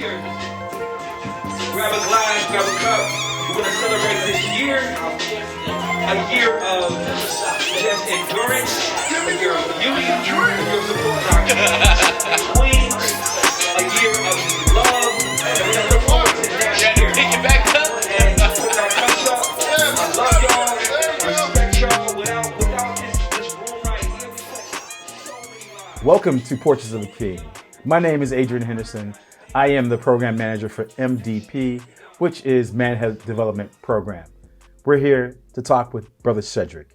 here. Grab a glass, grab a cup. We're going to celebrate this year. A year of just endurance. A year of beauty. A year of supporting our kings and queens. A year of love. And we're going to look forward to next year. Pick it back up. And put our cups up. I love y'all. Respect y'all. Without this room right here, we touch so many lives. Welcome to Portraits of a King. My name is Adrian Henderson. I am the program manager for MDP, which is Manhood Development Program. We're here to talk with Brotha Shedrick.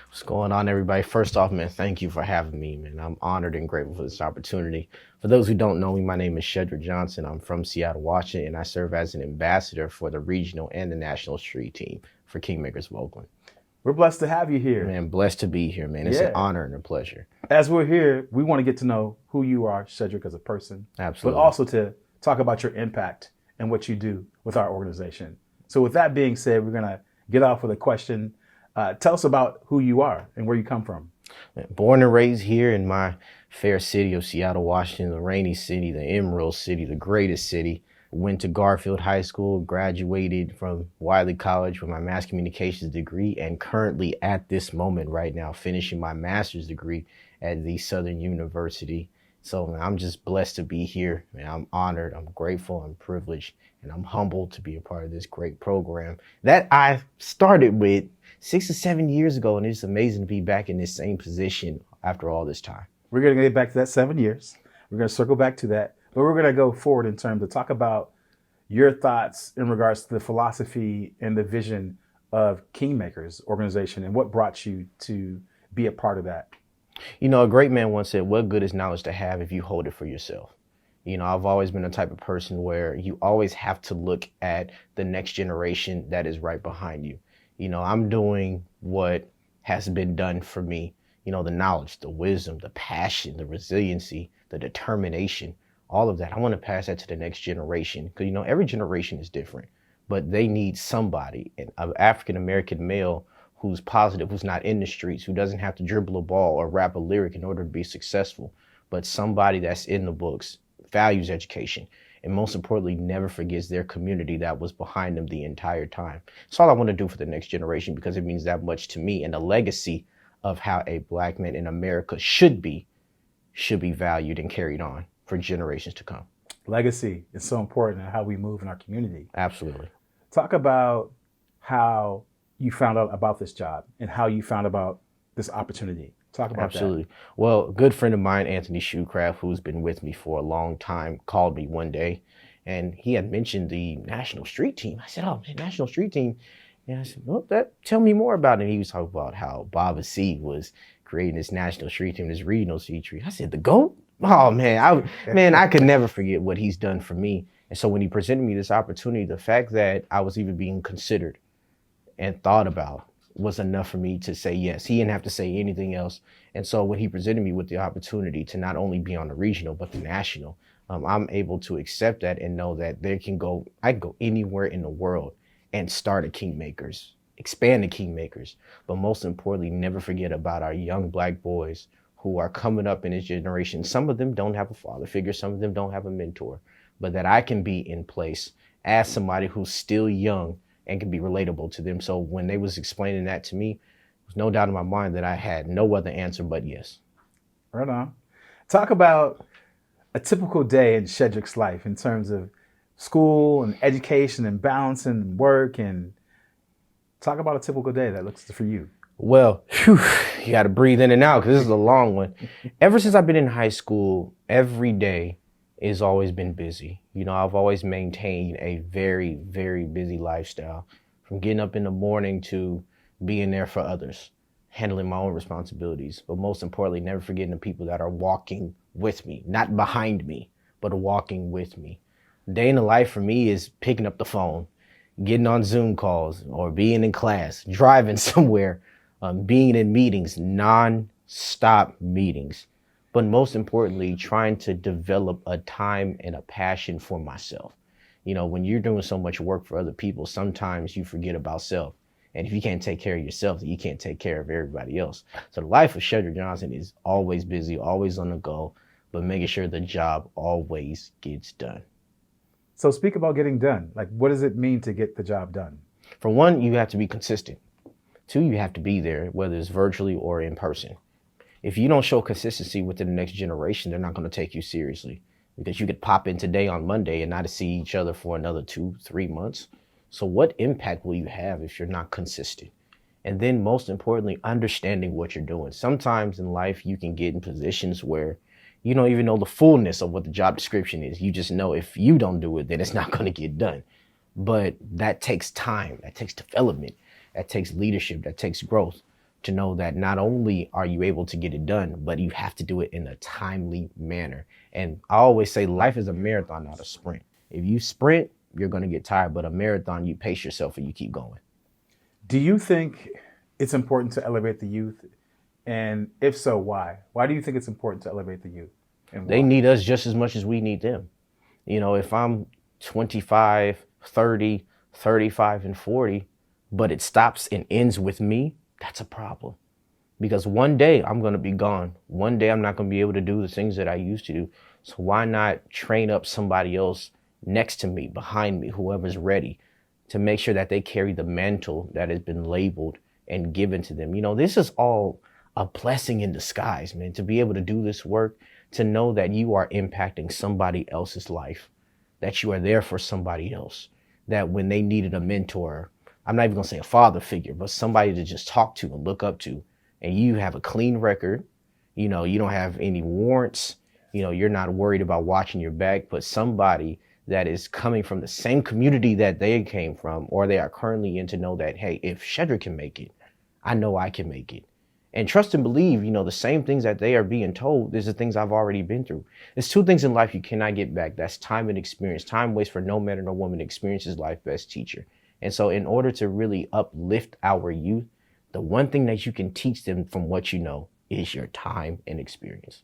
What's going on, everybody? First off, man, thank you for having me, man. I'm honored and grateful for this opportunity. For those who don't know me, my name is Shedrick Johnson. I'm from Seattle, Washington, and I serve as an ambassador for the regional and the national street team for Kingmakers of Oakland. We're blessed to have you here. Man, blessed to be here, man. It's an honor and a pleasure. As we're here, we want to get to know who you are, Shedrick, as a person. Absolutely. But also to talk about your impact and what you do with our organization. So with that being said, we're going to get off with a question. Tell us about who you are and where you come from. Born and raised here in my fair city of Seattle, Washington, the rainy city, the Emerald City, the greatest city. Went to Garfield High School, graduated from Wiley College with my mass communications degree, and currently at this moment right now finishing my master's degree at the Southern University. So man, I'm just blessed to be here, man. I'm honored, I'm grateful, I'm privileged, and I'm humbled to be a part of this great program that I started with 6 or 7 years ago, and it's amazing to be back in this same position after all this time. We're going to get back to that 7 years. We're going to circle back to that. But we're going to go forward in terms of talk about your thoughts in regards to the philosophy and the vision of Kingmakers organization and what brought you to be a part of that. You know, a great man once said, what good is knowledge to have if you hold it for yourself? You know, I've always been the type of person where you always have to look at the next generation that is right behind you. You know, I'm doing what has been done for me. You know, the knowledge, the wisdom, the passion, the resiliency, the determination, all of that. I want to pass that to the next generation because, you know, every generation is different, but they need somebody, an African-American male who's positive, who's not in the streets, who doesn't have to dribble a ball or rap a lyric in order to be successful, but somebody that's in the books, values education, and most importantly, never forgets their community that was behind them the entire time. That's all I want to do for the next generation because it means that much to me, and the legacy of how a black man in America should be valued and carried on for generations to come. Legacy is so important in how we move in our community. Absolutely. Talk about how you found out about this job and how you found about this opportunity. Talk about Absolutely. Well, a good friend of mine, Anthony Shoecraft, who's been with me for a long time, called me one day and he had mentioned the National Street Team. I said, oh, man, National Street Team. And I said, well, tell me more about it. And he was talking about how Bob C was creating this National Street Team, this regional street team. I said, the GOAT? Oh, man, I could never forget what he's done for me. And so when he presented me this opportunity, the fact that I was even being considered and thought about was enough for me to say yes. He didn't have to say anything else. And so when he presented me with the opportunity to not only be on the regional, but the national, I'm able to accept that and know that I can go anywhere in the world and start a Kingmakers, expand the Kingmakers, but most importantly, never forget about our young black boys who are coming up in this generation. Some of them don't have a father figure, some of them don't have a mentor, but that I can be in place as somebody who's still young and can be relatable to them. So when they was explaining that to me, there was no doubt in my mind that I had no other answer but yes. Right on. Talk about a typical day in Shedrick's life in terms of school and education and balancing work, and talk about a typical day that looks for you. Well, you got to breathe in and out because this is a long one. Ever since I've been in high school, every day has always been busy. You know, I've always maintained a very, very busy lifestyle, from getting up in the morning to being there for others, handling my own responsibilities, but most importantly, never forgetting the people that are walking with me, not behind me, but walking with me. Day in the life for me is picking up the phone, getting on Zoom calls, or being in class, driving somewhere, being in meetings, non-stop meetings. But most importantly, trying to develop a time and a passion for myself. You know, when you're doing so much work for other people, sometimes you forget about self. And if you can't take care of yourself, then you can't take care of everybody else. So the life of Shedrick Johnson is always busy, always on the go, but making sure the job always gets done. So speak about getting done. Like, what does it mean to get the job done? For one, you have to be consistent. Two, you have to be there, whether it's virtually or in person. If you don't show consistency within the next generation, they're not going to take you seriously, because you could pop in today on Monday and not see each other for another 2-3 months. So what impact will you have if you're not consistent? And then most importantly, understanding what you're doing. Sometimes in life, you can get in positions where you don't even know the fullness of what the job description is. You just know if you don't do it, then it's not going to get done. But that takes time, that takes development, that takes leadership, that takes growth, to know that not only are you able to get it done, but you have to do it in a timely manner. And I always say life is a marathon, not a sprint. If you sprint, you're going to get tired, but a marathon, you pace yourself and you keep going. Do you think it's important to elevate the youth? And if so, why? Why do you think it's important to elevate the youth? And They why? need us just as much as we need them. You know, if I'm 25, 30, 35, and 40, but it stops and ends with me, that's a problem. Because one day I'm going to be gone. One day I'm not going to be able to do the things that I used to do. So why not train up somebody else next to me, behind me, whoever's ready, to make sure that they carry the mantle that has been labeled and given to them. You know, this is all a blessing in disguise, man, to be able to do this work, to know that you are impacting somebody else's life, that you are there for somebody else, that when they needed a mentor, I'm not even gonna say a father figure, but somebody to just talk to and look up to, and you have a clean record, you know, you don't have any warrants, you know, you're not worried about watching your back, but somebody that is coming from the same community that they came from, or they are currently in, to know that, hey, if Shedrick can make it, I know I can make it. And trust and believe, you know, the same things that they are being told is the things I've already been through. There's two things in life you cannot get back. That's time and experience. Time waits for no man or no woman. Experience is life's best teacher. And so in order to really uplift our youth, the one thing that you can teach them from what you know is your time and experience.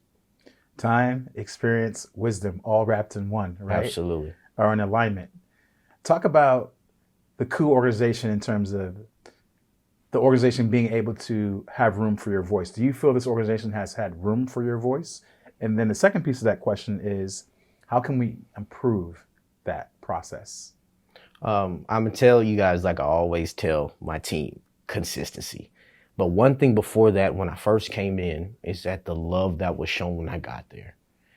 Time, experience, wisdom, all wrapped in one, right? Absolutely. Are in alignment. Talk about the coup organization in terms of the organization being able to have room for your voice. Do you feel this organization has had room for your voice? And then the second piece of that question is, how can we improve that process? I'm gonna tell you guys, like I always tell my team, consistency. But one thing before that, when I first came in, is that the love that was shown when I got there.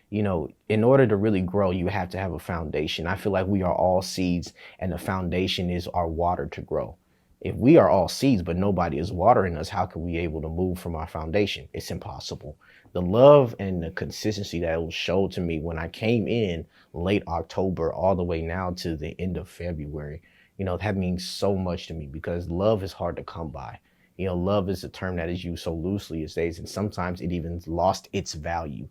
You know, in order to really grow, you have to have a foundation. I feel like we are all seeds, and the foundation is our water to grow. If we are all seeds, but nobody is watering us, how can we able to move from our foundation? It's impossible. The love and the consistency that was showed to me when I came in late October, all the way now to the end of February, you know, that means so much to me, because love is hard to come by. You know, love is a term that is used so loosely these days, and sometimes it even lost its value.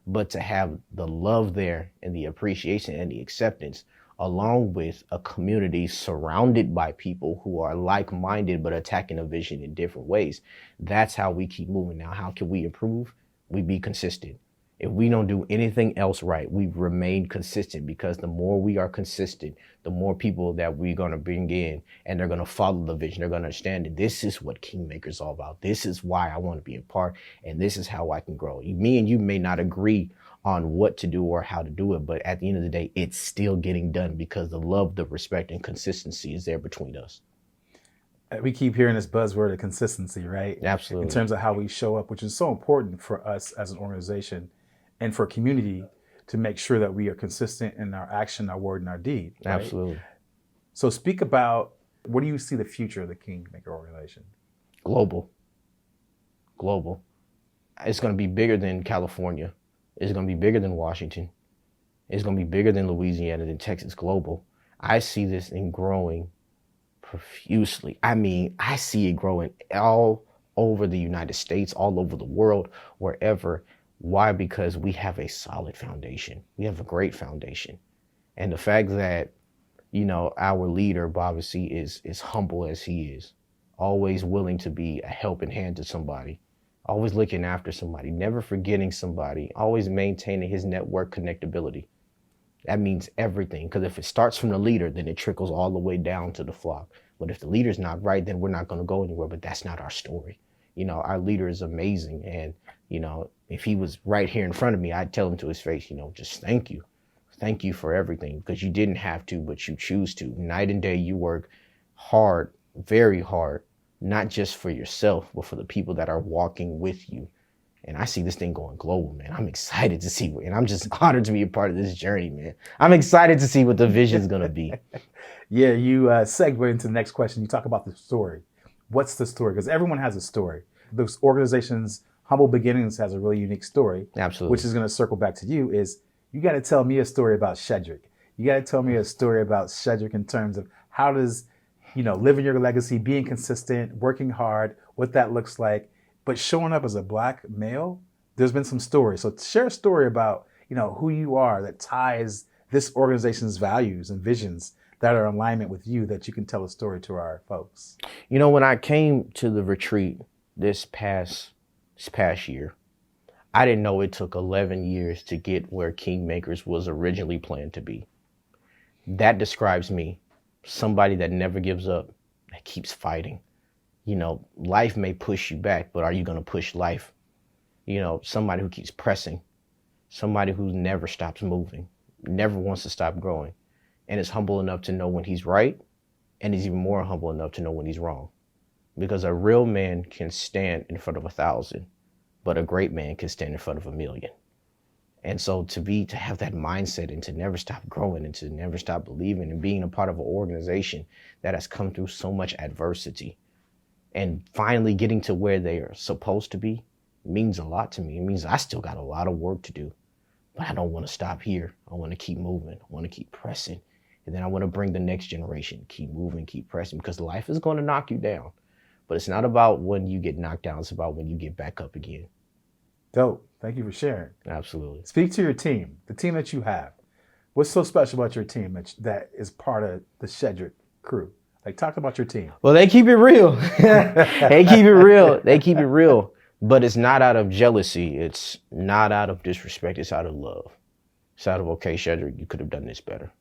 But to have the love there and the appreciation and the acceptance, along with a community surrounded by people who are like-minded but attacking a vision in different ways, that's how we keep moving. Now, how can we improve? We be consistent. If we don't do anything else right, we remain consistent, because the more we are consistent, the more people that we're going to bring in, and they're going to follow the vision. They're going to understand that this is what Kingmaker is all about. This is why I want to be a part, and this is how I can grow. Me and you may not agree on what to do or how to do it, but at the end of the day, it's still getting done, because the love, the respect, and consistency is there between us. We keep hearing this buzzword of consistency, right? Absolutely. In terms of how we show up, which is so important for us as an organization and for community, to make sure that we are consistent in our action, our word, and our deed. Right? Absolutely. So speak about, what do you see the future of the Kingmaker organization? Global. It's going to be bigger than California. It's going to be bigger than Washington. It's going to be bigger than Louisiana, than Texas. Global. I see this in growing profusely. I mean, I see it growing all over the United States, all over the world, wherever. Why? Because we have a solid foundation. We have a great foundation. And the fact that, you know, our leader, Bobby C, is humble as he is, always willing to be a helping hand to somebody, always looking after somebody, never forgetting somebody, always maintaining his network connectability. That means everything, because if it starts from the leader, then it trickles all the way down to the flock. But if the leader's not right, then we're not going to go anywhere. But that's not our story. You know, our leader is amazing. And, you know, if he was right here in front of me, I'd tell him to his face, you know, just thank you. Thank you for everything, because you didn't have to, but you choose to. Night and day, you work hard, very hard, not just for yourself, but for the people that are walking with you. And I see this thing going global, man. I'm excited to see, and I'm just honored to be a part of this journey, man. I'm excited to see what the vision is going to be. Yeah, you segue into the next question. You talk about the story. What's the story? Because everyone has a story. This organization's Humble Beginnings has a really unique story. Absolutely. Which is going to circle back to you is you got to tell me a story about Shedrick. You got to tell me a story about Shedrick in terms of how does, living your legacy, being consistent, working hard, what that looks like, but showing up as a Black male. There's been some stories. So share a story about, who you are that ties this organization's values and visions that are in alignment with you, that you can tell a story to our folks. When I came to the retreat this past year, I didn't know it took 11 years to get where Kingmakers was originally planned to be. That describes me, somebody that never gives up, that keeps fighting. Life may push you back, but are you going to push life? Somebody who keeps pressing, somebody who never stops moving, never wants to stop growing, and is humble enough to know when he's right, and is even more humble enough to know when he's wrong. Because a real man can stand in front of 1,000, but a great man can stand in front of 1,000,000. And so to have that mindset and to never stop growing and to never stop believing and being a part of an organization that has come through so much adversity and finally getting to where they are supposed to be means a lot to me. It means I still got a lot of work to do, but I don't want to stop here. I want to keep moving. I want to keep pressing. And then I want to bring the next generation, keep moving, keep pressing, because life is going to knock you down. But it's not about when you get knocked down. It's about when you get back up again. Dope. Thank you for sharing. Absolutely. Speak to your team, the team that you have. What's so special about your team that is part of the Shedrick crew? Talk about your team. Well, they keep it real. They keep it real. They keep it real. But it's not out of jealousy. It's not out of disrespect. It's out of love. It's out of, okay, Shedrick, you could have done this better.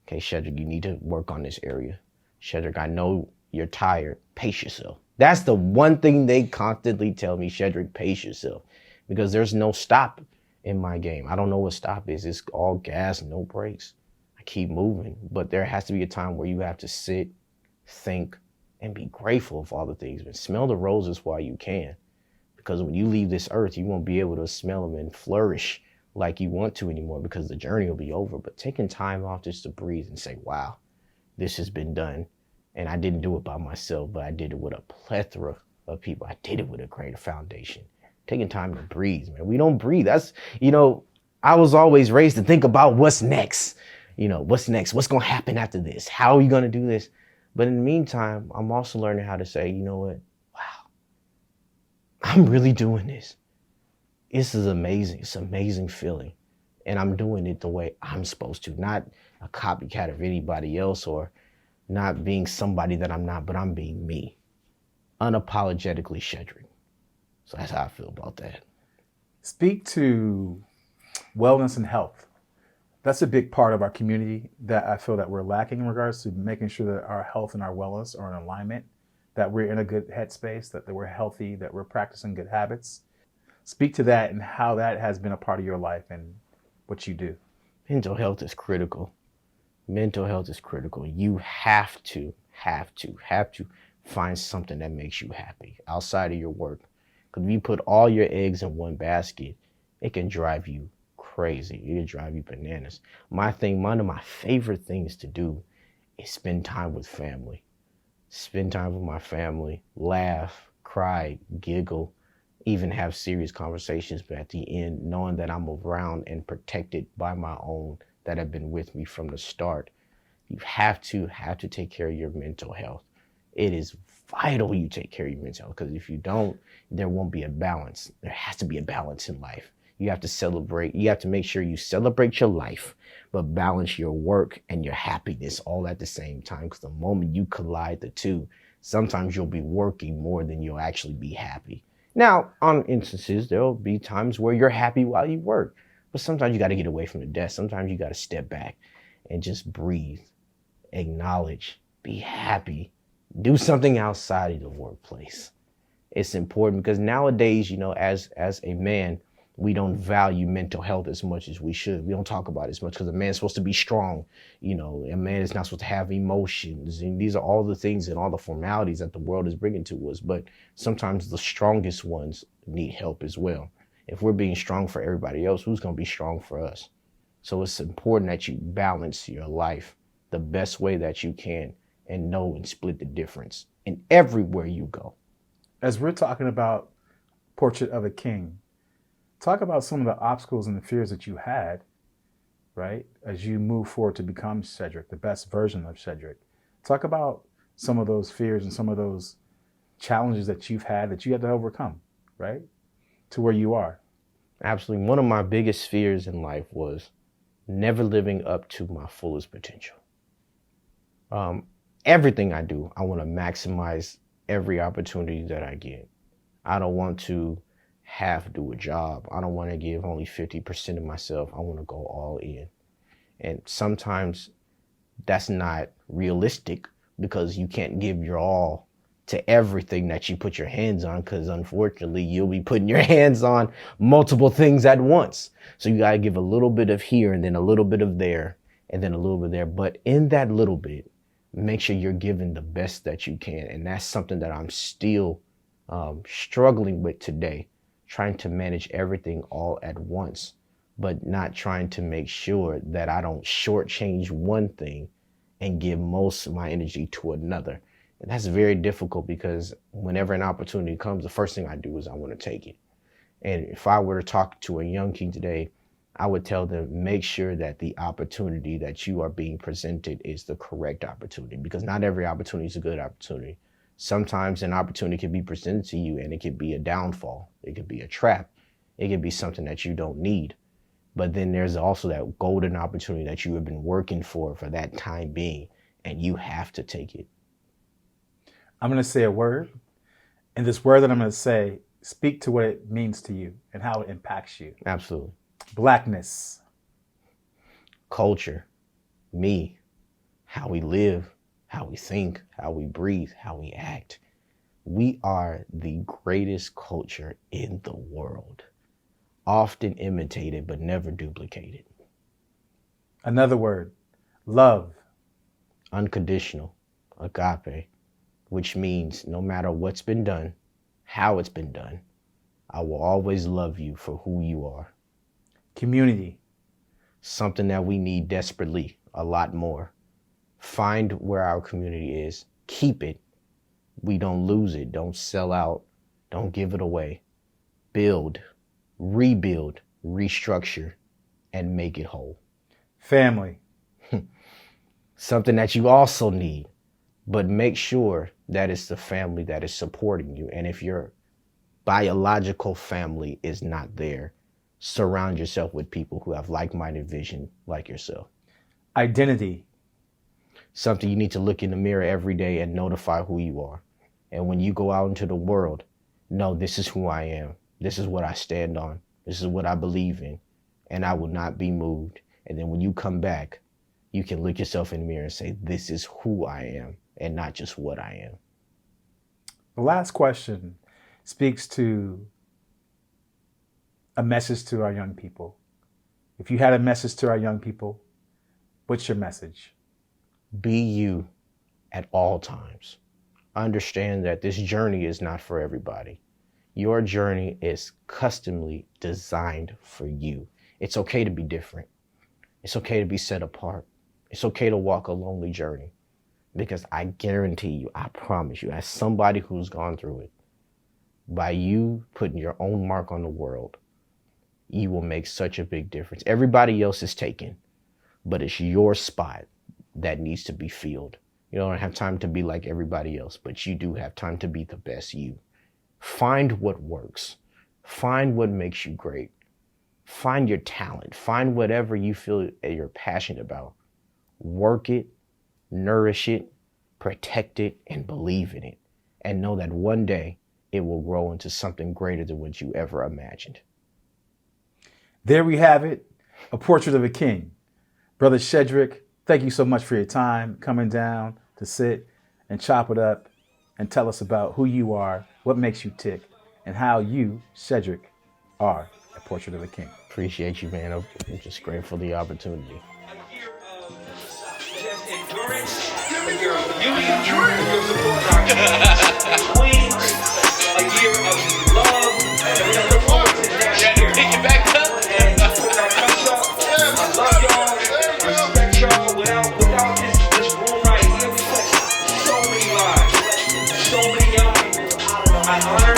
Okay, Shedrick, you need to work on this area. Shedrick, I know you're tired. Pace yourself. That's the one thing they constantly tell me, Shedrick, pace yourself. Because there's no stop in my game. I don't know what stop is. It's all gas, no brakes. I keep moving. But there has to be a time where you have to sit, think, and be grateful for all the things. But smell the roses while you can. Because when you leave this earth, you won't be able to smell them and flourish like you want to anymore, because the journey will be over. But taking time off just to breathe and say, wow, this has been done. And I didn't do it by myself, but I did it with a plethora of people. I did it with a greater foundation. Taking time to breathe, man. We don't breathe. That's, I was always raised to think about what's next. What's next? What's going to happen after this? How are we going to do this? But in the meantime, I'm also learning how to say, you know what? Wow, I'm really doing this. This is amazing. It's an amazing feeling. And I'm doing it the way I'm supposed to, not a copycat of anybody else or not being somebody that I'm not, but I'm being me. Unapologetically Shedrick. So that's how I feel about that. Speak to wellness and health. That's a big part of our community that I feel that we're lacking in regards to making sure that our health and our wellness are in alignment, that we're in a good headspace, that we're healthy, that we're practicing good habits. Speak to that and how that has been a part of your life and what you do. Mental health is critical. Mental health is critical. You have to find something that makes you happy outside of your work. Because if you put all your eggs in one basket, it can drive you crazy. It can drive you bananas. One of my favorite things to do is spend time with family. Spend time with my family, laugh, cry, giggle, even have serious conversations, but at the end, knowing that I'm around and protected by my own that have been with me from the start. You have to take care of your mental health. It is vital you take care of your mental health, because if you don't, there won't be a balance. There has to be a balance in life. You have to celebrate. You have to make sure you celebrate your life, but balance your work and your happiness all at the same time. Because the moment you collide the two, sometimes you'll be working more than you'll actually be happy. Now, on instances, there'll be times where you're happy while you work, but sometimes you got to get away from the desk. Sometimes you got to step back and just breathe, acknowledge, be happy, do something outside of the workplace. It's important because nowadays, as a man, We don't value mental health as much as we should. We don't talk about it as much because a man's supposed to be strong. You know, a man is not supposed to have emotions. And these are all the things and all the formalities that the world is bringing to us. But sometimes the strongest ones need help as well. If we're being strong for everybody else, who's going to be strong for us? So it's important that you balance your life the best way that you can and know and split the difference in everywhere you go. As we're talking about Portrait of a King, talk about some of the obstacles and the fears that you had, right, as you move forward to become Shedrick, the best version of Shedrick. Talk about some of those fears and some of those challenges that you've had that you had to overcome, right, to where you are. Absolutely. One of my biggest fears in life was never living up to my fullest potential. Everything I do, I want to maximize every opportunity that I get. I don't want to half do a job. I don't want to give only 50% of myself. I want to go all in. And sometimes that's not realistic because you can't give your all to everything that you put your hands on, because unfortunately you'll be putting your hands on multiple things at once. So you got to give a little bit of here and then a little bit of there and then a little bit there. But in that little bit, make sure you're giving the best that you can. And that's something that I'm still struggling with today, trying to manage everything all at once, but not trying to make sure that I don't shortchange one thing and give most of my energy to another. And that's very difficult because whenever an opportunity comes, the first thing I do is I want to take it. And if I were to talk to a young king today, I would tell them, make sure that the opportunity that you are being presented is the correct opportunity, because not every opportunity is a good opportunity. Sometimes an opportunity can be presented to you and it could be a downfall. It could be a trap. It could be something that you don't need. But then there's also that golden opportunity that you have been working for that time being, and you have to take it. I'm going to say a word, and this word that I'm going to say, speak to what it means to you and how it impacts you. Absolutely. Blackness. Culture. Me. How we live, how we think, how we breathe, how we act. We are the greatest culture in the world. Often imitated, but never duplicated. Another word. Love. Unconditional. Agape. Which means no matter what's been done, how it's been done, I will always love you for who you are. Community. Something that we need desperately, a lot more. Find where our community is. Keep it. We don't lose it. Don't sell out. Don't give it away. Build, rebuild, restructure, and make it whole. Family. Something that you also need, but make sure that it's the family that is supporting you. And if your biological family is not there, surround yourself with people who have like-minded vision like yourself. Identity. Something you need to look in the mirror every day and notify who you are. And when you go out into the world, know this is who I am. This is what I stand on. This is what I believe in. And I will not be moved. And then when you come back, you can look yourself in the mirror and say, this is who I am and not just what I am. The last question speaks to a message to our young people. If you had a message to our young people, what's your message? Be you at all times. Understand that this journey is not for everybody. Your journey is customly designed for you. It's okay to be different. It's okay to be set apart. It's okay to walk a lonely journey, because I guarantee you, I promise you, as somebody who's gone through it, by you putting your own mark on the world, you will make such a big difference. Everybody else is taken, but it's your spot that needs to be filled. You don't have time to be like everybody else, but you do have time to be the best you. Find what works. Find what makes you great. Find your talent. Find whatever you feel you're passionate about. Work it, nourish it, protect it, and believe in it. And know that one day it will grow into something greater than what you ever imagined. There we have it, a portrait of a king. Brother Shedrick, thank you so much for your time coming down to sit and chop it up and tell us about who you are, what makes you tick, and how you, Shedrick, are A Portrait of the King. Appreciate you, man. I'm just grateful for the opportunity. A year of just endurance, a year of beauty and truth, your support our kings, queens, a year of love, and we look forward to next year. Pick it back up. And put our cups up. I love y'all, respect y'all. Without this room right here, we touch so many lives, so many young people. I honor